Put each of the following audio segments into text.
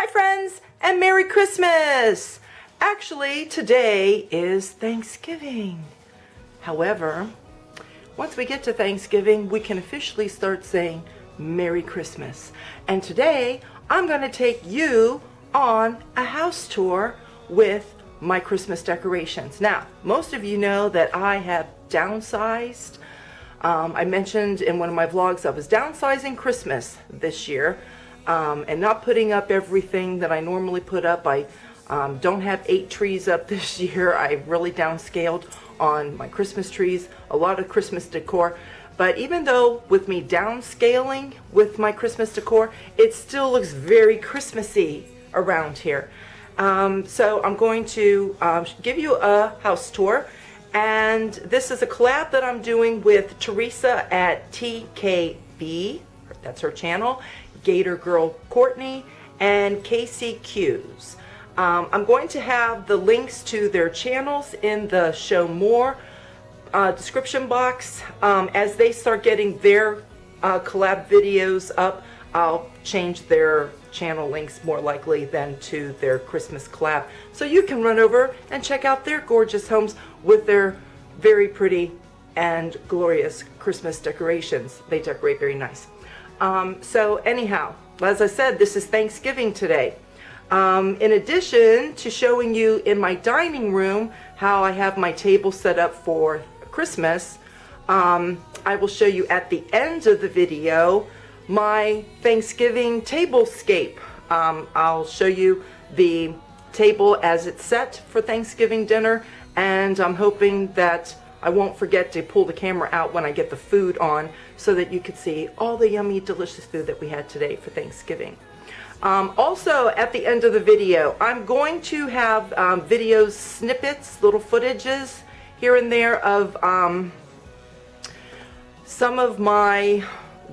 Hi friends, and Merry Christmas! Actually, today is Thanksgiving. However, once we get to Thanksgiving, we can officially start saying Merry Christmas. And today, I'm going to take you on a house tour with my Christmas decorations. Now, most of you know that I have downsized. I mentioned in one of my vlogs I was downsizing Christmas this year. And not putting up everything that I normally put up. I don't have 8 trees up this year. I really downscaled on my Christmas trees, a lot of Christmas decor. But even though with me downscaling with my Christmas decor, it still looks very Christmassy around here. So I'm going to give you a house tour. And this is a collab that I'm doing with Theresa at TKB. That's her channel. Gator Girl Courtney and kaciecuse. I'm going to have the links to their channels in the show more description box. As they start getting their collab videos up, I'll change their channel links more likely than to their Christmas collab, so you can run over and check out their gorgeous homes with their very pretty and glorious Christmas decorations. They decorate very nice. So anyhow, as I said, this is Thanksgiving today. In addition to showing you in my dining room how I have my table set up for Christmas, I will show you at the end of the video my Thanksgiving tablescape. I'll show you the table as it's set for Thanksgiving dinner, and I'm hoping that I won't forget to pull the camera out when I get the food on so that you could see all the yummy, delicious food that we had today for Thanksgiving. Also, at the end of the video, I'm going to have videos, snippets, little footages here and there of some of my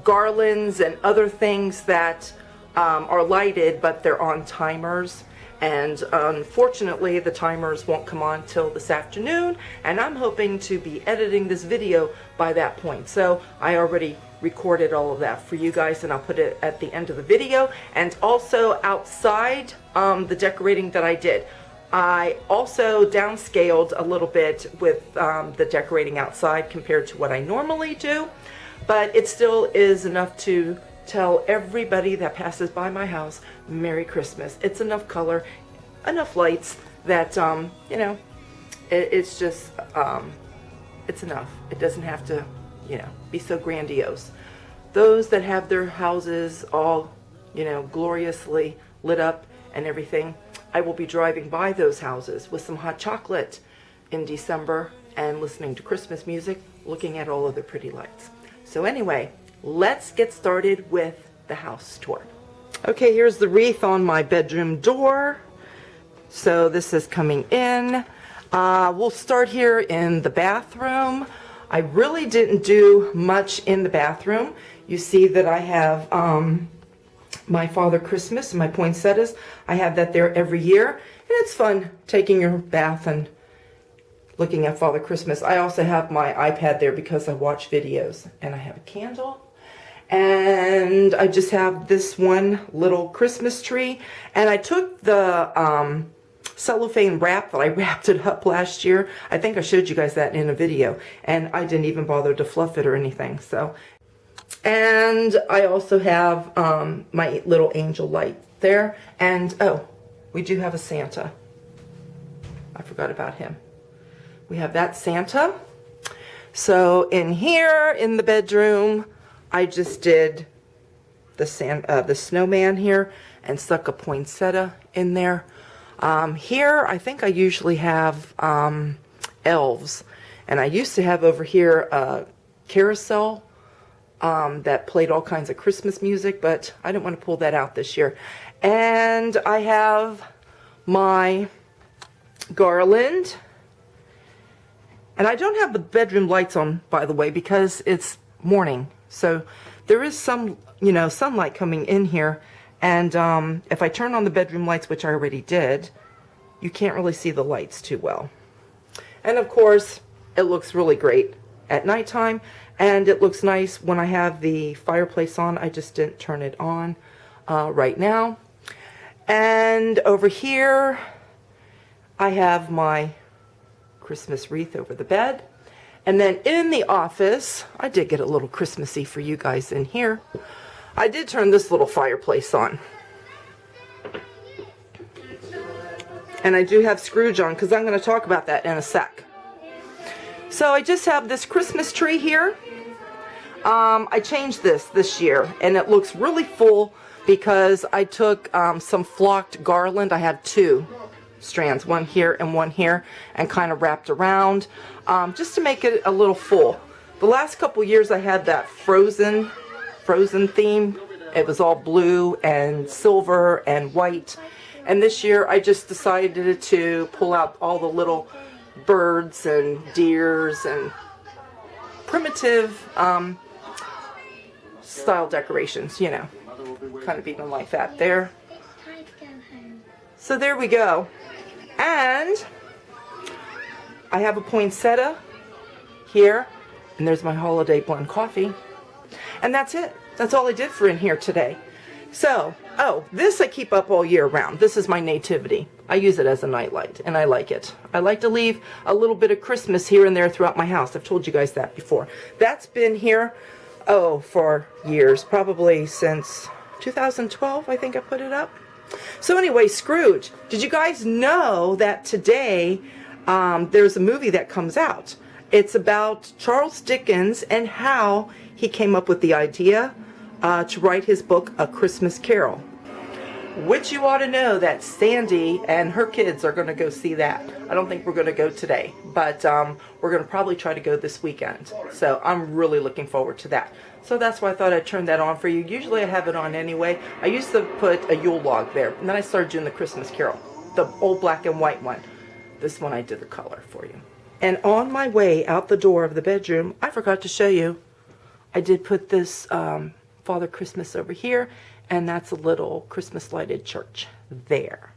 garlands and other things that are lighted, but they're on timers. And unfortunately, the timers won't come on till this afternoon, and I'm hoping to be editing this video by that point. So I already recorded all of that for you guys, and I'll put it at the end of the video. And also outside, the decorating that I did. I also downscaled a little bit with the decorating outside compared to what I normally do, but it still is enough to tell everybody that passes by my house Merry Christmas. It's enough color, enough lights that you know, it's just it's enough. It doesn't have to, you know, be so grandiose. Those that have their houses all, you know, gloriously lit up and everything, I will be driving by those houses with some hot chocolate in December and listening to Christmas music, looking at all of the pretty lights. So anyway, let's get started with the house tour. Okay, here's the wreath on my bedroom door. So this is coming in. We'll start here in the bathroom. I really didn't do much in the bathroom. You see that I have my Father Christmas and my poinsettias. I have that there every year, and it's fun taking your bath and looking at Father Christmas. I also have my iPad there because I watch videos, and I have a candle. And I just have this one little Christmas tree, and I took the cellophane wrap that I wrapped it up last year. I think I showed you guys that in a video, and I didn't even bother to fluff it or anything. So, and I also have my little angel light there, and oh, we do have a Santa. I forgot about him. We have that Santa. So in here in the bedroom, I just did the snowman here and stuck a poinsettia in there. Here, I think I usually have elves. And I used to have over here a carousel that played all kinds of Christmas music, but I didn't want to pull that out this year. And I have my garland. And I don't have the bedroom lights on, by the way, because it's morning. So there is some, you know, sunlight coming in here, and if I turn on the bedroom lights, which I already did, you can't really see the lights too well. And of course, it looks really great at nighttime, and it looks nice when I have the fireplace on. I just didn't turn it on right now. And over here, I have my Christmas wreath over the bed. And then in the office, I did get a little Christmassy for you guys in here. I did turn this little fireplace on. And I do have Scrooge on because I'm going to talk about that in a sec. So I just have this Christmas tree here. I changed this year and it looks really full because I took some flocked garland. I have two strands, one here and one here, and kind of wrapped around just to make it a little full. The last couple years I had that frozen theme. It was all blue and silver and white. And this year I just decided to pull out all the little birds and deers and primitive style decorations, you know, kind of even like that there. So there we go. And I have a poinsettia here, and there's my holiday blend coffee. And that's it. That's all I did for in here today. So, oh, this I keep up all year round. This is my nativity. I use it as a nightlight, and I like it. I like to leave a little bit of Christmas here and there throughout my house. I've told you guys that before. That's been here, oh, for years. Probably since 2012, I think I put it up. So anyway, Scrooge, did you guys know that today there's a movie that comes out? It's about Charles Dickens and how he came up with the idea to write his book, A Christmas Carol. Which you ought to know that Sandy and her kids are going to go see that. I don't think we're going to go today, but we're going to probably try to go this weekend. So I'm really looking forward to that. So that's why I thought I'd turn that on for you. Usually I have it on anyway. I used to put a Yule log there, and then I started doing the Christmas Carol, the old black and white one. This one I did the color for you. And on my way out the door of the bedroom, I forgot to show you, I did put this Father Christmas over here, and that's a little Christmas lighted church there.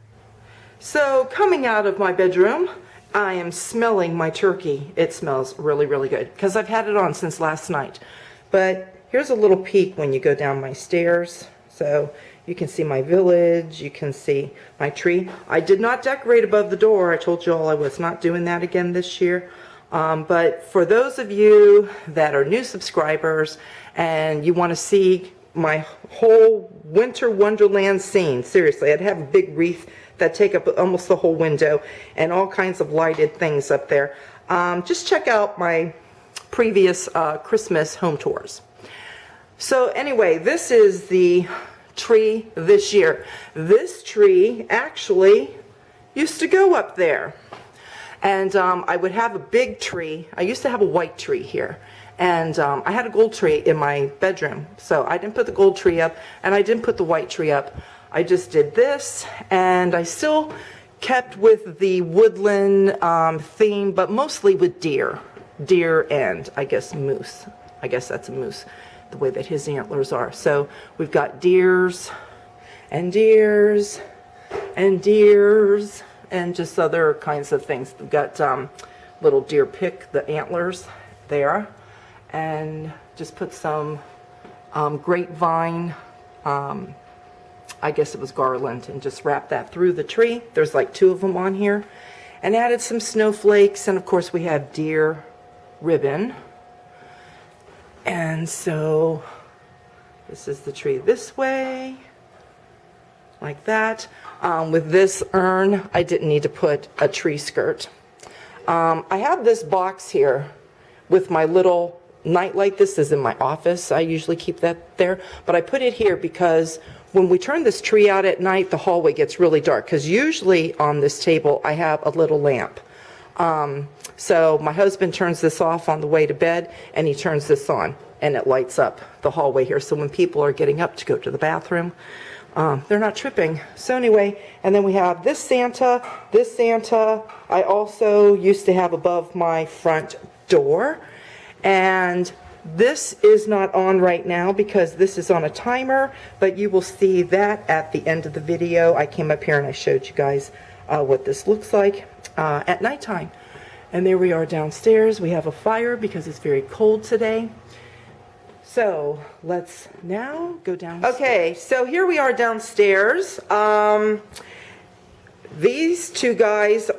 So coming out of my bedroom, I am smelling my turkey. It smells really, really good because I've had it on since last night. But here's a little peek when you go down my stairs. So you can see my village, you can see my tree. I did not decorate above the door. I told you all I was not doing that again this year. But for those of you that are new subscribers and you want to see my whole winter wonderland scene, seriously, I'd have a big wreath that take up almost the whole window and all kinds of lighted things up there. Just check out my previous Christmas home tours. So anyway, this is the tree this year. This tree actually used to go up there. And I would have a big tree. I used to have a white tree here. And I had a gold tree in my bedroom. So I didn't put the gold tree up, and I didn't put the white tree up. I just did this, and I still kept with the woodland theme, but mostly with deer. Deer and, I guess, moose. I guess that's a moose, the way that his antlers are. So we've got deers and deers and deers and just other kinds of things. We've got little deer pick the antlers there, and just put some grapevine, I guess it was garland, and just wrap that through the tree. There's like 2 of them on here, and added some snowflakes, and of course we have deer ribbon. And so this is the tree this way, like that. With this urn, I didn't need to put a tree skirt. I have this box here with my little nightlight. This is in my office. I usually keep that there, but I put it here because when we turn this tree out at night, the hallway gets really dark, because usually on this table I have a little lamp. So my husband turns this off on the way to bed, and he turns this on, and it lights up the hallway here. So when people are getting up to go to the bathroom, they're not tripping. So anyway, and then we have this Santa. This Santa I also used to have above my front door. And this is not on right now because this is on a timer, but you will see that at the end of the video. I came up here and I showed you guys what this looks like at nighttime. And there we are downstairs. We have a fire because it's very cold today. So let's now go downstairs. Okay, so here we are downstairs. These two guys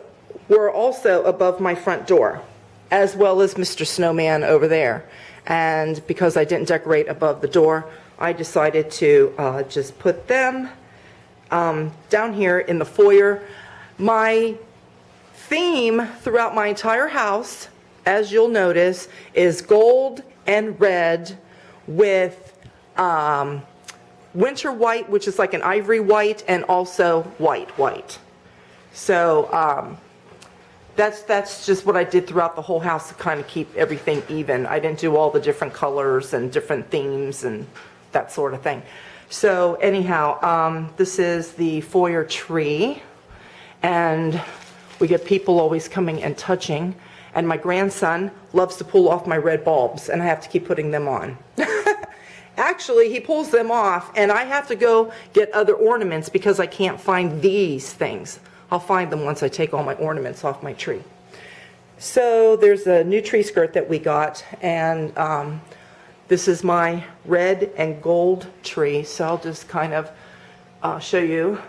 were also above my front door, as well as Mr. Snowman over there. And because I didn't decorate above the door, I decided to just put them down here in the foyer. My theme throughout my entire house, as you'll notice, is gold and red with winter white, which is like an ivory white, and also white. So that's just what I did throughout the whole house to kind of keep everything even. I didn't do all the different colors and different themes and that sort of thing. So anyhow, this is the foyer tree, and we get people always coming and touching, and my grandson loves to pull off my red bulbs, and I have to keep putting them on. Actually, he pulls them off, and I have to go get other ornaments because I can't find these things. I'll find them once I take all my ornaments off my tree. So there's a new tree skirt that we got, and this is my red and gold tree. So I'll just kind of show you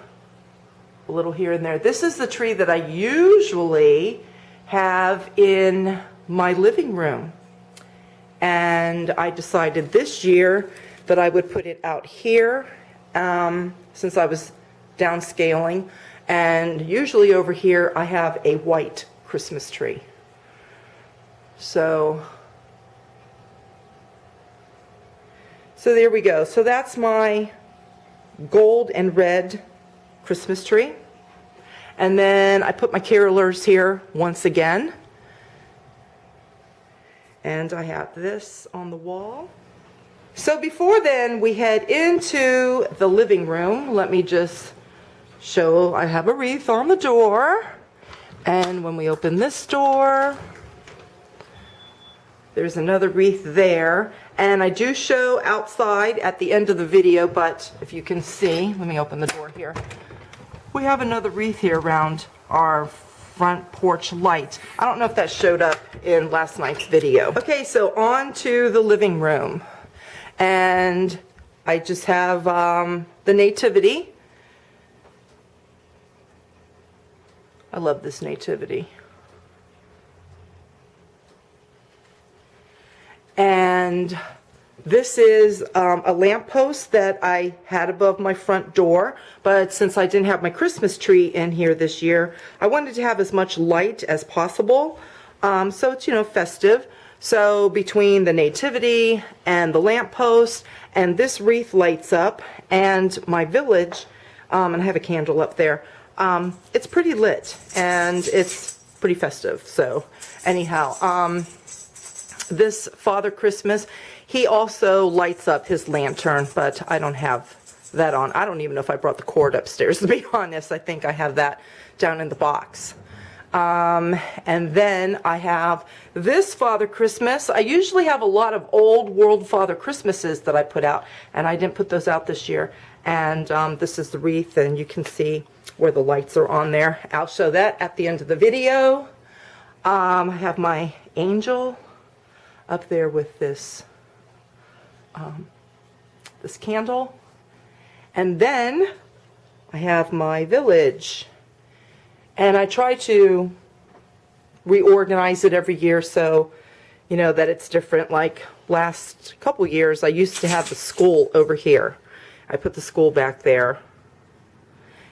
a little here and there. This is the tree that I usually have in my living room. And I decided this year that I would put it out here since I was downscaling. And usually over here I have a white Christmas tree. So there we go. So that's my gold and red Christmas tree. And then I put my carolers here once again. And I have this on the wall. So before then, we head into the living room. Let me just show, I have a wreath on the door. And when we open this door, there's another wreath there. And I do show outside at the end of the video, but if you can see, let me open the door here. We have another wreath here around our front porch light. I don't know if that showed up in last night's video. Okay, so on to the living room. And I just have the nativity. I love this nativity. And this is a lamppost that I had above my front door, but since I didn't have my Christmas tree in here this year, I wanted to have as much light as possible. So it's, you know, festive. So between the nativity and the lamppost and this wreath lights up and my village, and I have a candle up there, it's pretty lit and it's pretty festive. So anyhow, this Father Christmas, he also lights up his lantern, but I don't have that on. I don't even know if I brought the cord upstairs, to be honest. I think I have that down in the box. And then I have this Father Christmas. I usually have a lot of old world Father Christmases that I put out, and I didn't put those out this year. And this is the wreath, and you can see where the lights are on there. I'll show that at the end of the video. I have my angel up there with this this candle, and then I have my village, and I try to reorganize it every year so you know that it's different. Like last couple years I used to have the school over here. I put the school back there,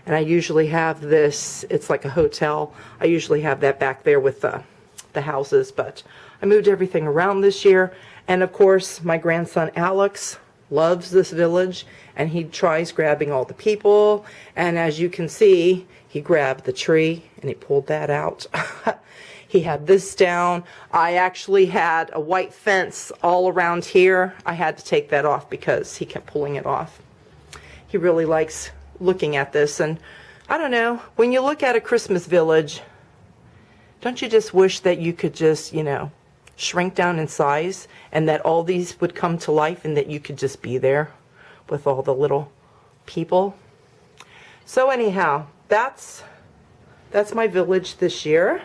and I usually have this, it's like a hotel, I usually have that back there with the houses, but I moved everything around this year. And of course, my grandson Alex loves this village, and he tries grabbing all the people. And as you can see, he grabbed the tree and he pulled that out. He had this down. I actually had a white fence all around here. I had to take that off because he kept pulling it off. He really likes looking at this. And I don't know, when you look at a Christmas village, don't you just wish that you could just, you know, shrink down in size and that all these would come to life and that you could just be there with all the little people? So anyhow, that's my village this year.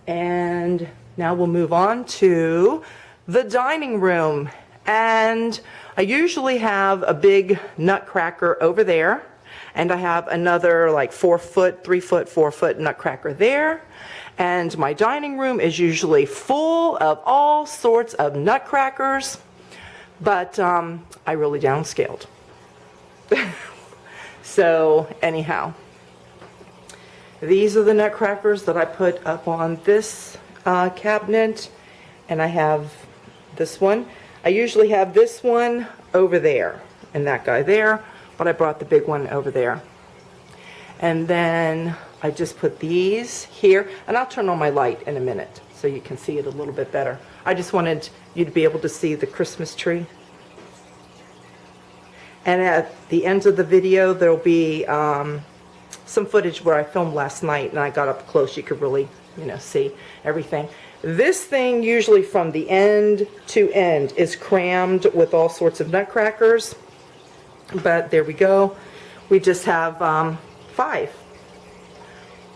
And now we'll move on to the dining room. And I usually have a big nutcracker over there. And I have another like 4 foot, 3 foot, 4 foot nutcracker there. And my dining room is usually full of all sorts of nutcrackers. But I really downscaled. So anyhow, these are the nutcrackers that I put up on this cabinet. And I have this one. I usually have this one over there and that guy there, but I brought the big one over there. And then I just put these here, and I'll turn on my light in a minute so you can see it a little bit better. I just wanted you to be able to see the Christmas tree. And at the end of the video, there'll be some footage where I filmed last night and I got up close. You could really, see everything. This thing, usually from the end to end, is crammed with all sorts of nutcrackers. But there we go. We just have 5.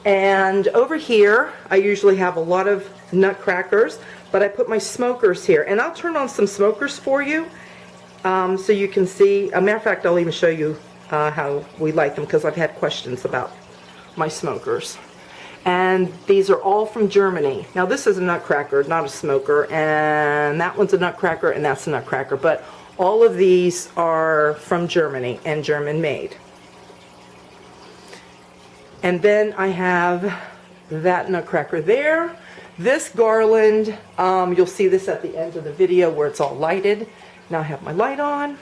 And over here, I usually have a lot of nutcrackers, but I put my smokers here. And I'll turn on some smokers for you so you can see. As a matter of fact, I'll even show you how we like them because I've had questions about my smokers. And these are all from Germany. Now this is a nutcracker, not a smoker, and that one's a nutcracker, and that's a nutcracker. But all of these are from Germany and German made. And then I have that nutcracker there. This garland, you'll see this at the end of the video where it's all lighted. Now I have my light on.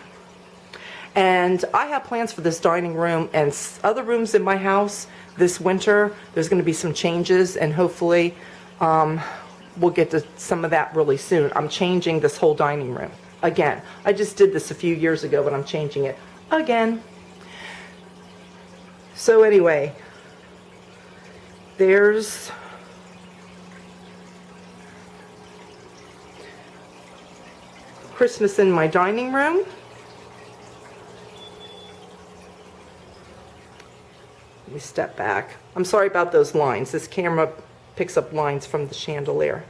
And I have plans for this dining room and other rooms in my house this winter. There's going to be some changes, and hopefully we'll get to some of that really soon. I'm changing this whole dining room again. I just did this a few years ago, but I'm changing it again. So anyway, there's Christmas in my dining room. Let me step back. I'm sorry about those lines. This camera picks up lines from the chandelier.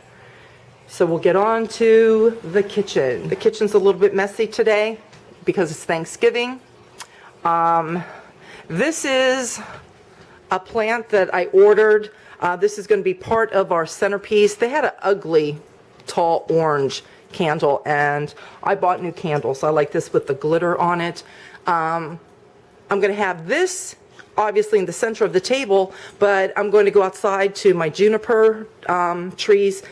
So we'll get on to the kitchen. The kitchen's a little bit messy today because it's Thanksgiving. This is a plant that I ordered. This is going to be part of our centerpiece. They had an ugly, tall orange candle, and I bought new candles. I like this with the glitter on it. I'm going to have this obviously in the center of the table, but I'm going to go outside to my juniper trees,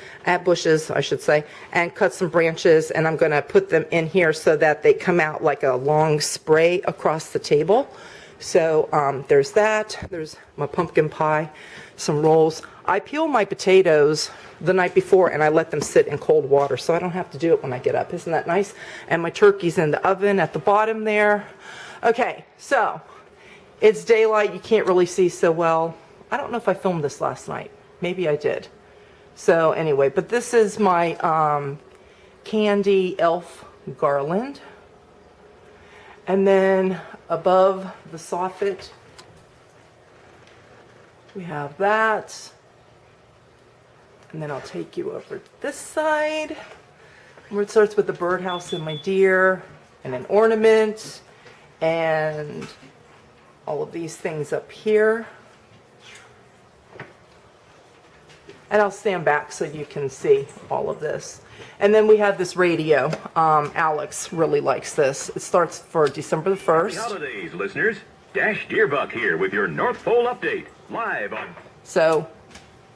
bushes I should say, and cut some branches, and I'm going to put them in here so that they come out like a long spray across the table. So there's that. There's my pumpkin pie, some rolls. I peel my potatoes the night before and I let them sit in cold water so I don't have to do it when I get up. Isn't that nice? And my turkey's in the oven at the bottom there. Okay, so it's daylight. You can't really see so well. I don't know if I filmed this last night. Maybe I did. So anyway, but this is my candy elf garland. And then above the soffit, we have that. And then I'll take you over to this side, where it starts with the birdhouse and my deer, and an ornament, and all of these things up here. And I'll stand back so you can see all of this. And then we have this radio. Alex really likes this. It starts for December the 1st. Happy holidays, listeners. Dash Deerbuck here with your North Pole update, live on... So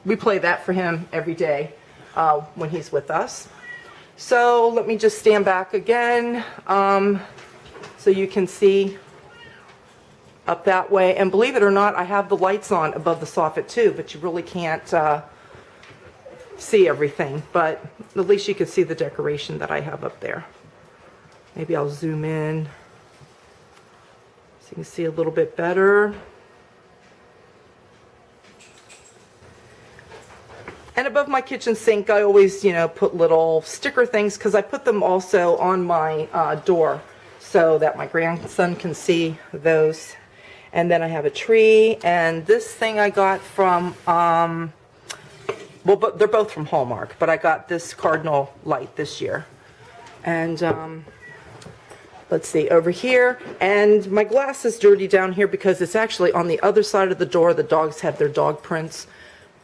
we play that for him every day when he's with us. So let me just stand back again so you can see up that way. And believe it or not, I have the lights on above the soffit too, but you really can't see everything. But at least you can see the decoration that I have up there. Maybe I'll zoom in so you can see a little bit better. And above my kitchen sink, I always, put little sticker things because I put them also on my door so that my grandson can see those. And then I have a tree, and this thing I got from, well, but they're both from Hallmark, but I got this cardinal light this year. And let's see, over here, and my glass is dirty down here because it's actually on the other side of the door. The dogs have their dog prints,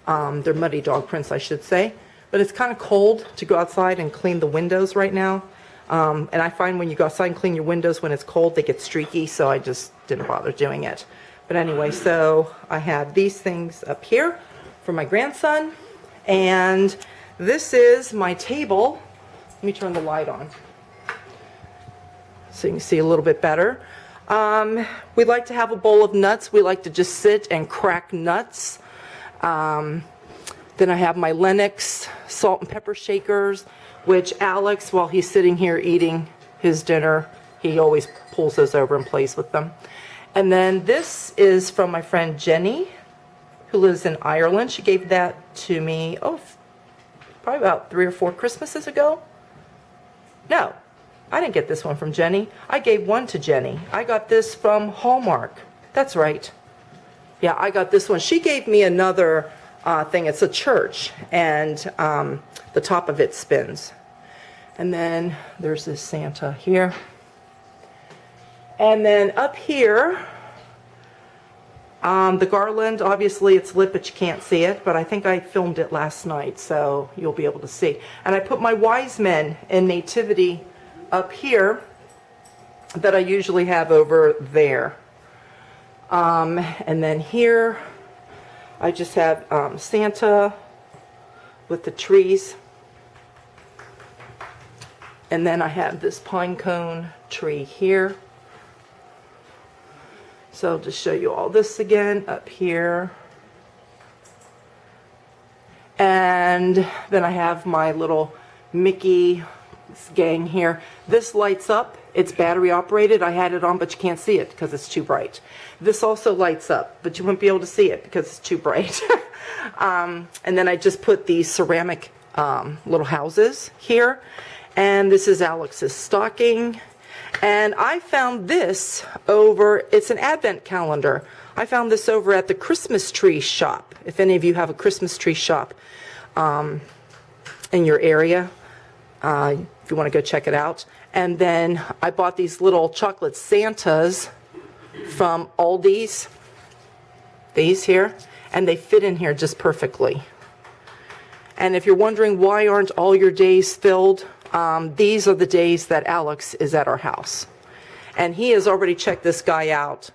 their muddy dog prints, I should say. But it's kind of cold to go outside and clean the windows right now. And I find when you go outside and clean your windows when it's cold, they get streaky, so I just didn't bother doing it. But anyway, so I have these things up here for my grandson, and this is my table. Let me turn the light on so you can see a little bit better. We like to have a bowl of nuts. We like to just sit and crack nuts. Then I have my Lennox salt and pepper shakers, which Alex, while he's sitting here eating his dinner, he always pulls those over and plays with them. And then this is from my friend Jenny, who lives in Ireland. She gave that to me, probably about 3 or 4 Christmases ago. No, I didn't get this one from Jenny. I gave one to Jenny. I got this from Hallmark. That's right. Yeah, I got this one. She gave me another thing. It's a church, and the top of it spins. And then there's this Santa here. And then up here, the garland, obviously it's lit, but you can't see it, but I think I filmed it last night, so you'll be able to see. And I put my wise men in nativity up here that I usually have over there. And then here, I just have Santa with the trees. And then I have this pine cone tree here. So I'll just show you all this again up here. And then I have my little Mickey gang here. This lights up. It's battery operated. I had it on, but you can't see it because it's too bright. This also lights up, but you wouldn't be able to see it because it's too bright. And then I just put these ceramic little houses here. And this is Alex's stocking. And I found this over, it's an advent calendar. I found this over at the Christmas tree shop. If any of you have a Christmas tree shop in your area, if you want to go check it out. And then I bought these little chocolate Santas from Aldi's, these here, and they fit in here just perfectly. And if you're wondering why aren't all your days filled, these are the days that Alex is at our house. And he has already checked this guy out,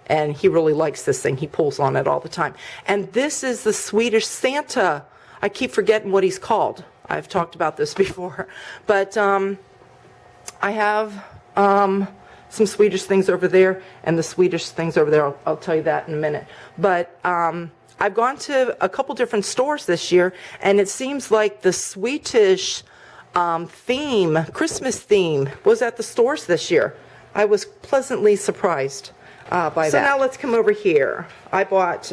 and he really likes this thing. He pulls on it all the time. And this is the Swedish Santa. I keep forgetting what he's called. I've talked about this before. But I have some Swedish things over there, and the Swedish things over there. I'll tell you that in a minute. But I've gone to a couple different stores this year, and it seems like the Swedish theme, Christmas theme, was at the stores this year. I was pleasantly surprised by that. So now let's come over here. I bought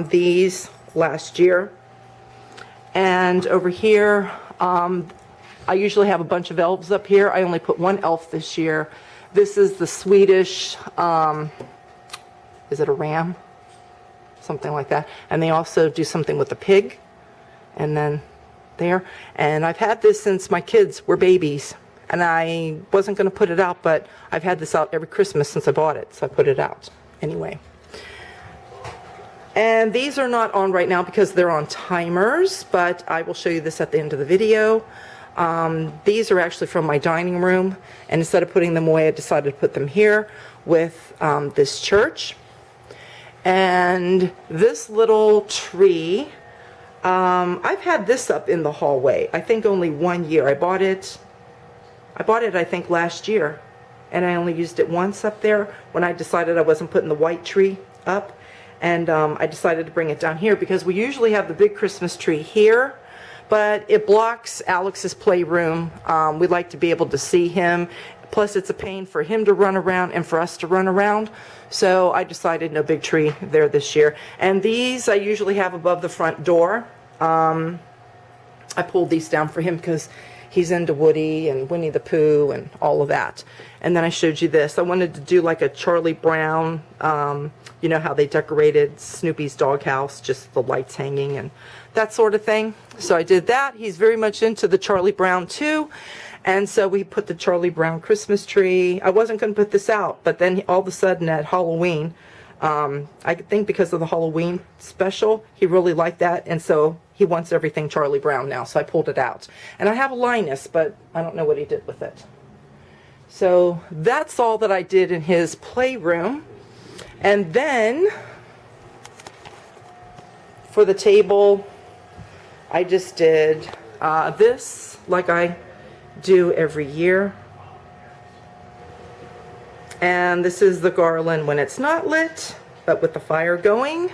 these last year. And over here, I usually have a bunch of elves up here. I only put one elf this year. This is the Swedish, is it a ram? Something like that. And they also do something with a pig. And then there. And I've had this since my kids were babies. And I wasn't going to put it out, but I've had this out every Christmas since I bought it. So I put it out anyway. And these are not on right now because they're on timers, but I will show you this at the end of the video. These are actually from my dining room, and instead of putting them away, I decided to put them here with this church. And this little tree, I've had this up in the hallway, I think only 1 year. I bought it, I think, last year, and I only used it once up there when I decided I wasn't putting the white tree up. And I decided to bring it down here because we usually have the big Christmas tree here, but it blocks Alex's playroom. We like to be able to see him. Plus, it's a pain for him to run around and for us to run around. So I decided no big tree there this year. And these I usually have above the front door. I pulled these down for him because He's into Woody and Winnie the Pooh and all of that. And then I showed you this. I wanted to do like a Charlie Brown, you know how they decorated Snoopy's doghouse, just the lights hanging and that sort of thing. So I did that. He's very much into the Charlie Brown too. And so we put the Charlie Brown Christmas tree. I wasn't going to put this out, but then all of a sudden at Halloween, I think because of the Halloween special, he really liked that, and so he wants everything Charlie Brown now, so I pulled it out. And I have a Linus, but I don't know what he did with it. So that's all that I did in his playroom. And then for the table, I just did this like I do every year. And this is the garland when it's not lit, but with the fire going.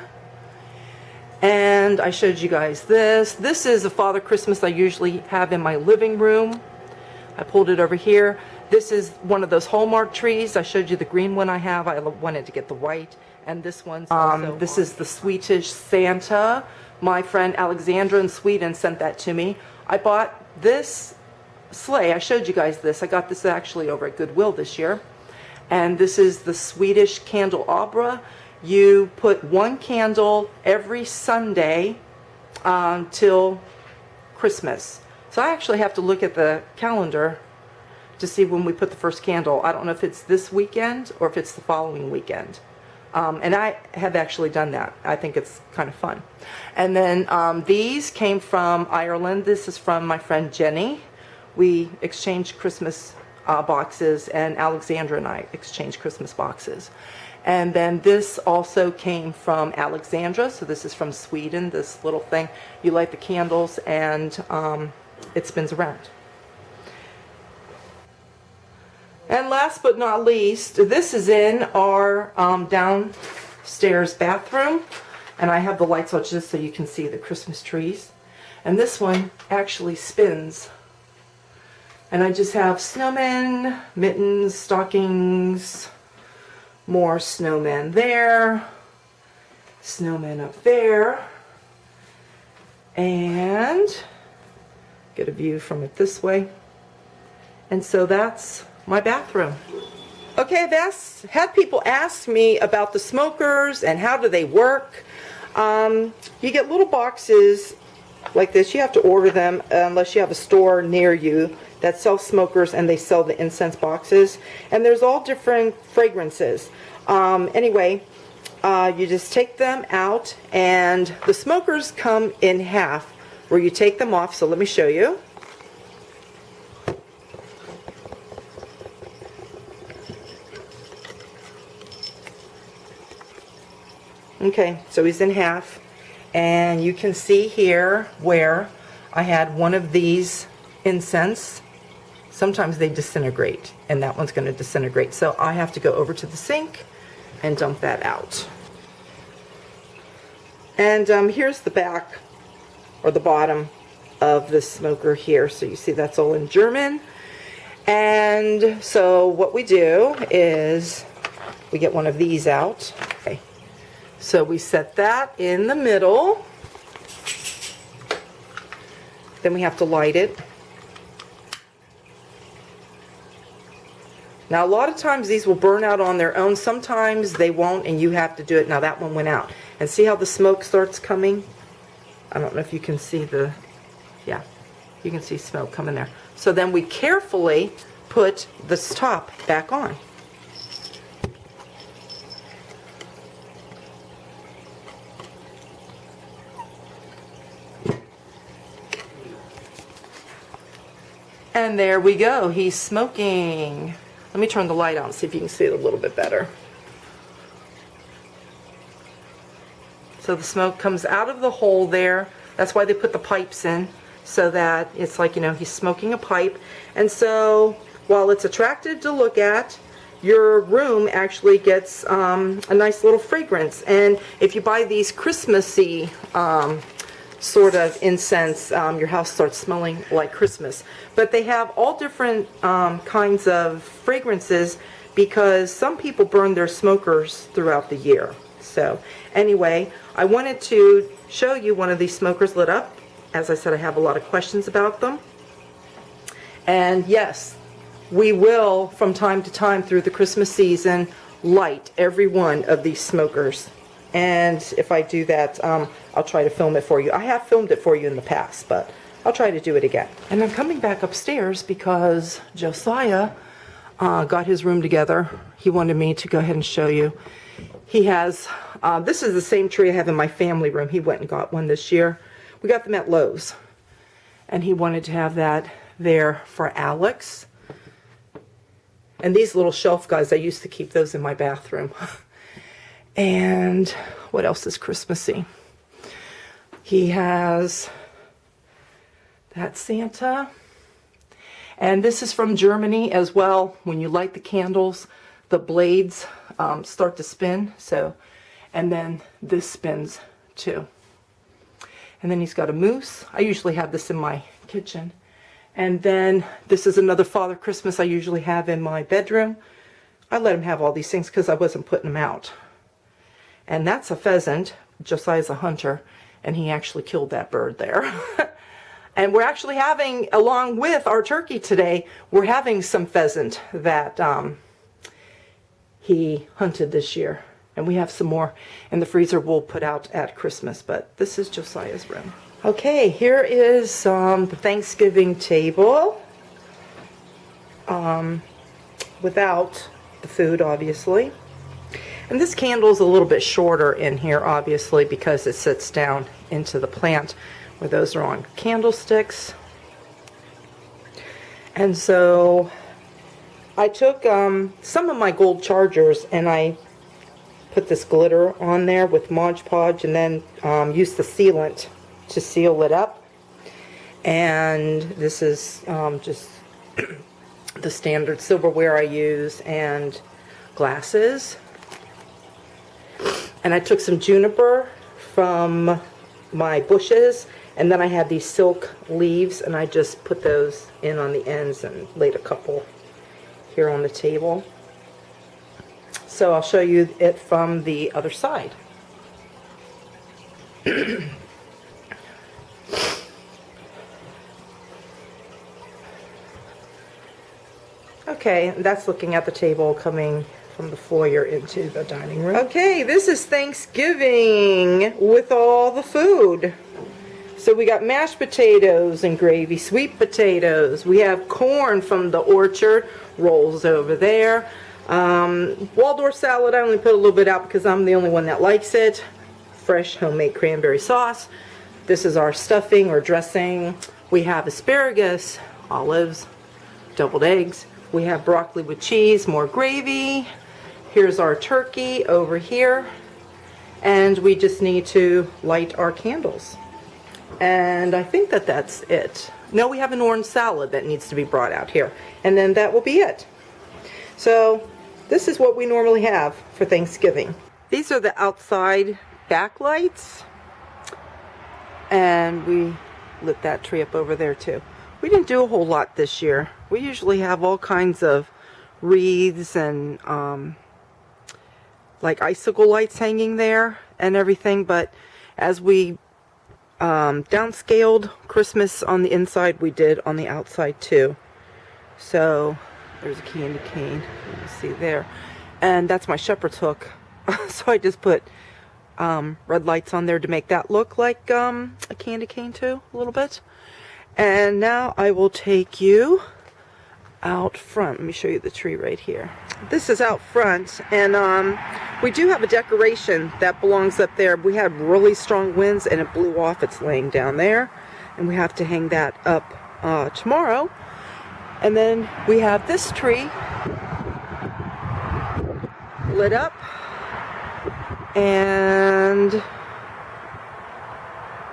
And I showed you guys this. This is a Father Christmas I usually have in my living room. I pulled it over here. This is one of those Hallmark trees. I showed you the green one I have. I wanted to get the white. And this one's also this is the Swedish Santa. My friend Alexandra in Sweden sent that to me. I bought this sleigh. I showed you guys this. I got this actually over at Goodwill this year. And this is the Swedish candelabra. You put one candle every Sunday till Christmas. So I actually have to look at the calendar to see when we put the first candle. I don't know if it's this weekend or if it's the following weekend. And I have actually done that. I think it's kind of fun. And then these came from Ireland. This is from my friend Jenny. We exchanged Christmas boxes, and Alexandra and I exchanged Christmas boxes. And then this also came from Alexandra, so this is from Sweden, this little thing. You light the candles and it spins around. And last but not least, this is in our downstairs bathroom, and I have the lights on just so you can see the Christmas trees. And this one actually spins. And I just have snowmen, mittens, stockings, more snowmen there, snowmen up there, and get a view from it this way. And so that's my bathroom. Okay, I've had people ask me about the smokers and how do they work. You get little boxes like this. You have to order them unless you have a store near you that sells smokers, and they sell the incense boxes, and there's all different fragrances. Anyway, you just take them out, and the smokers come in half where you take them off. So let me show you. Okay, so he's in half, and you can see here where I had one of these incense. Sometimes they disintegrate, and that one's going to disintegrate. So I have to go over to the sink and dump that out. And here's the back or the bottom of the smoker here. So you see that's all in German. And so what we do is we get one of these out. Okay. So we set that in the middle. Then we have to light it. Now, a lot of times these will burn out on their own. Sometimes they won't, and you have to do it. Now, that one went out. And see how the smoke starts coming? I don't know if you can see the, yeah, you can see smoke coming there. So then we carefully put this top back on. And there we go. He's smoking. Let me turn the light on, see if you can see it a little bit better. So the smoke comes out of the hole there. That's why they put the pipes in, so that it's like, you know, he's smoking a pipe. And so while it's attractive to look at, your room actually gets a nice little fragrance. And if you buy these Christmassy sort of incense, your house starts smelling like Christmas. But they have all different kinds of fragrances, because some people burn their smokers throughout the year. So anyway, I wanted to show you one of these smokers lit up. As I said, I have a lot of questions about them. And yes, we will, from time to time through the Christmas season, light every one of these smokers. And if I do that, I'll try to film it for you. I have filmed it for you in the past, but I'll try to do it again. And I'm coming back upstairs because Josiah got his room together. He wanted me to go ahead and show you. He has, this is the same tree I have in my family room. He went and got one this year. We got them at Lowe's. And he wanted to have that there for Alex. And these little shelf guys, I used to keep those in my bathroom. And what else is Christmassy? He has that Santa. And this is from Germany as well. When you light the candles, the blades start to spin. So, and then this spins too. And then he's got a moose. I usually have this in my kitchen. And then this is another Father Christmas I usually have in my bedroom. I let him have all these things because I wasn't putting them out. And that's a pheasant. Josiah's a hunter, and he actually killed that bird there. And we're actually having, along with our turkey today, we're having some pheasant that he hunted this year. And we have some more in the freezer we'll put out at Christmas, but this is Josiah's room. Okay, here is the Thanksgiving table. Without the food, obviously. And this candle is a little bit shorter in here, obviously, because it sits down into the plant where those are on candlesticks. And so I took some of my gold chargers and I put this glitter on there with Mod Podge and then used the sealant to seal it up. And this is just the standard silverware I use and glasses. And I took some juniper from my bushes, and then I had these silk leaves, and I just put those in on the ends and laid a couple here on the table. So I'll show you it from the other side. Okay, that's looking at the table coming from the foyer into the dining room. Okay, this is Thanksgiving with all the food. So we got mashed potatoes and gravy, sweet potatoes. We have corn from the orchard, rolls over there. Waldorf salad, I only put a little bit out because I'm the only one that likes it. Fresh homemade cranberry sauce. This is our stuffing or dressing. We have asparagus, olives, deviled eggs. We have broccoli with cheese, more gravy. Here's our turkey over here. And we just need to light our candles. And I think that that's it. No, we have an orange salad that needs to be brought out here. And then that will be it. So this is what we normally have for Thanksgiving. These are the outside backlights. And we lit that tree up over there too. We didn't do a whole lot this year. We usually have all kinds of wreaths and like icicle lights hanging there and everything, but as we downscaled Christmas on the inside, we did on the outside too. So there's a candy cane, you can see there, and that's my shepherd's hook. So I just put red lights on there to make that look like a candy cane too, a little bit. And now I will take you out front. Let me show you the tree right here. This is out front, and we do have a decoration that belongs up there. We had really strong winds and it blew off. It's laying down there, and we have to hang that up tomorrow. And then we have this tree lit up, and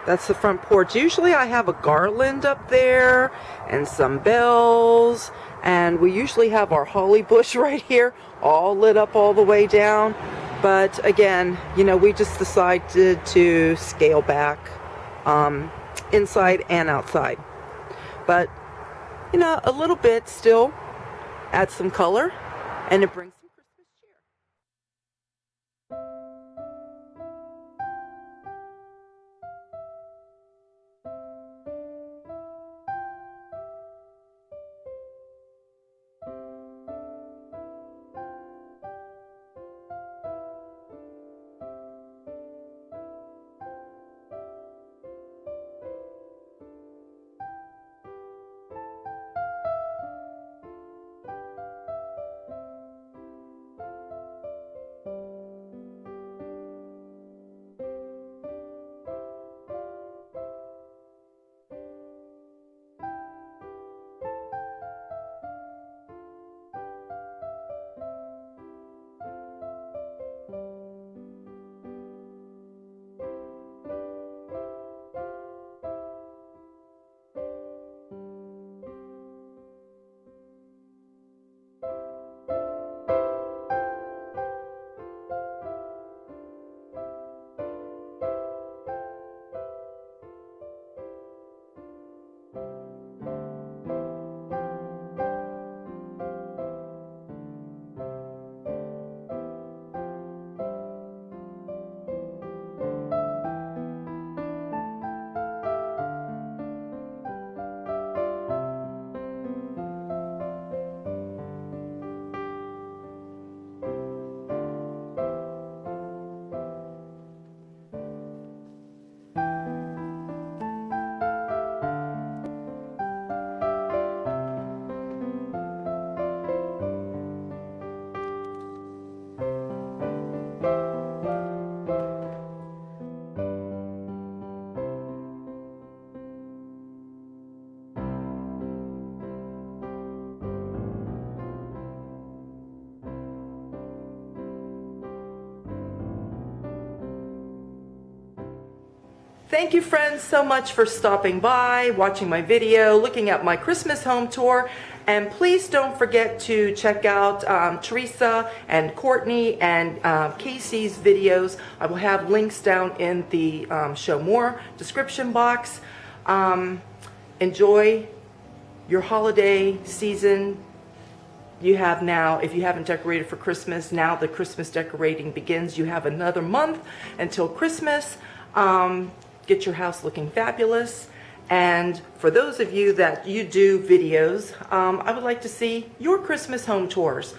that's the front porch. Usually I have a garland up there and some bells, and we usually have our holly bush right here all lit up all the way down. But again, you know, we just decided to scale back inside and outside. But, you know, a little bit still adds some color, and it brings some Christmas cheer. Thank you, friends, so much for stopping by, watching my video, looking at my Christmas home tour. And please don't forget to check out Theresa and Courtney and Kacie's videos. I will have links down in the show more description box. Enjoy your holiday season. You have now, if you haven't decorated for Christmas, now the Christmas decorating begins. You have another month until Christmas. Get your house looking fabulous. And for those of you that you do videos, I would like to see your Christmas home tours.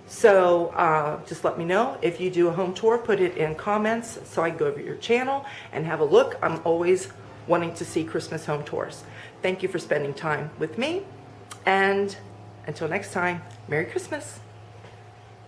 So just let me know if you do a home tour, put it in comments so I can go over your channel and have a look. I'm always wanting to see Christmas home tours. Thank you for spending time with me. And until next time, Merry Christmas.